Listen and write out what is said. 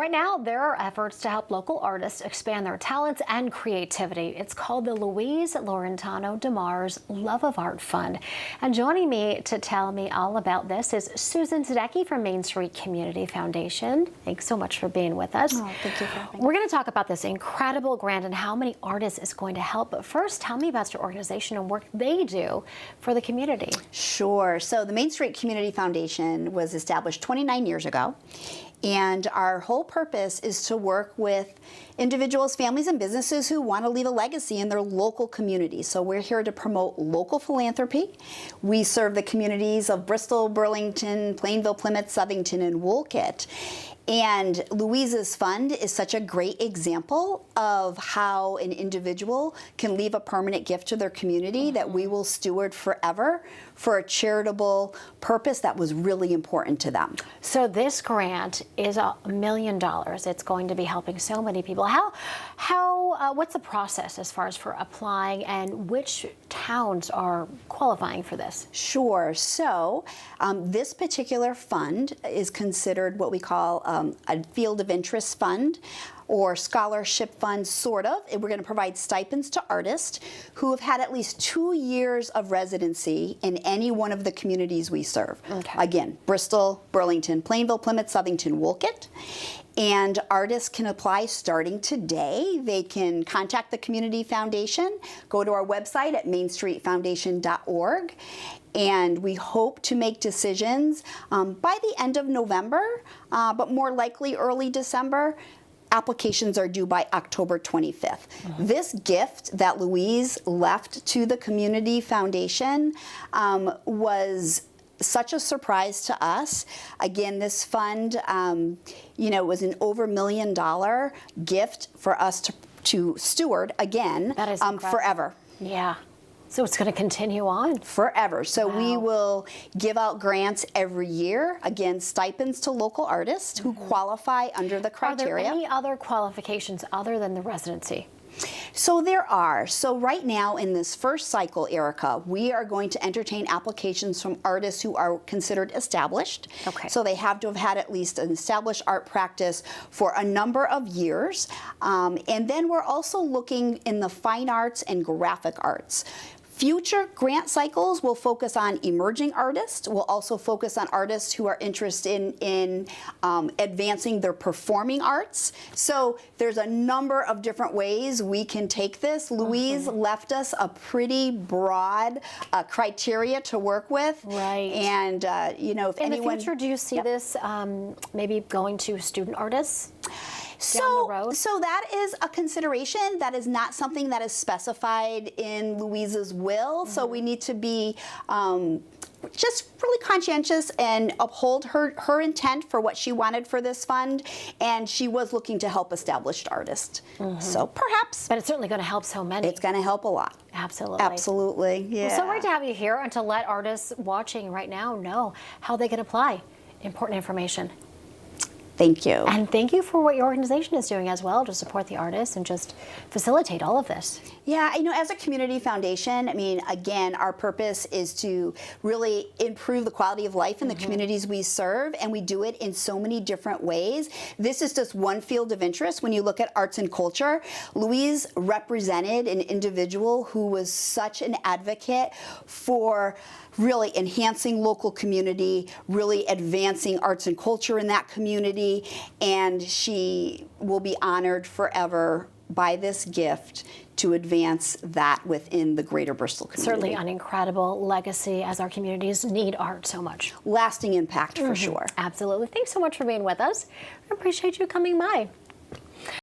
Right now, there are efforts to help local artists expand their talents and creativity. It's called the Louise, Lauretano, Demars Love of Art Fund. And joining me to tell me all about this is Susan Tedecki from Main Street Community Foundation. Thanks so much for being with us. Oh, thank you for having me. We're going to talk about this incredible grant and how many artists it's going to help. But first, tell me about your organization and work they do for the community. Sure. So the Main Street Community Foundation was established 29 years ago. And our whole purpose is to work with individuals, families, and businesses who want to leave a legacy in their local community. So we're here to promote local philanthropy. We serve the communities of Bristol, Burlington, Plainville, Plymouth, Southington, and Woolkit. And Louise's fund is such a great example of how an individual can leave a permanent gift to their community that we will steward forever for a charitable purpose that was really important to them. So this grant is $1 million. It's going to be helping so many people. What's the process as far as for applying, and which towns are qualifying for this? Sure. So this particular fund is considered what we call a field of interest fund or scholarship fund, sort of. And we're going to provide stipends to artists who have had at least 2 years of residency in any one of the communities we serve. Okay. Again, Bristol, Burlington, Plainville, Plymouth, Southington, Woolkit. And artists can apply starting today. They can contact the Community Foundation, go to our website at mainstreetfoundation.org, and we hope to make decisions by the end of November, but more likely early December. Applications are due by October 25th. This gift that Louise left to the Community Foundation was such a surprise to us. Again, this fund, was an over $1 million gift for us to steward again forever. Yeah. So it's going to continue on? Forever. So wow. We will give out grants every year, again, stipends to local artists who qualify under the criteria. Are there any other qualifications other than the residency? So there are. So right now in this first cycle, Erica, we are going to entertain applications from artists who are considered established. Okay. So they have to have had at least an established art practice for a number of years. And then we're also looking in the fine arts and graphic arts. Future grant cycles will focus on emerging artists. We'll also focus on artists who are interested in advancing their performing arts. So there's a number of different ways we can take this. Louise left us a pretty broad criteria to work with. Right. And, if in anyone... In the future, do you see this maybe going to student artists? So that is a consideration. That is not something that is specified in Louise's will. So we need to be just really conscientious and uphold her intent for what she wanted for this fund. And she was looking to help established artists. So perhaps. But it's certainly going to help so many. It's going to help a lot. Absolutely. Absolutely, yeah. Well, so great to have you here and to let artists watching right now know how they can apply. Important information. Thank you. And thank you for what your organization is doing as well to support the artists and just facilitate all of this. Yeah, as a community foundation, again, our purpose is to really improve the quality of life in the communities we serve, and we do it in so many different ways. This is just one field of interest. When you look at arts and culture, Louise represented an individual who was such an advocate for really enhancing local community, really advancing arts and culture in that community, and she will be honored forever by this gift to advance that within the greater Bristol community. Certainly an incredible legacy, as our communities need art so much. Lasting impact for sure. Absolutely. Thanks so much for being with us. I appreciate you coming by.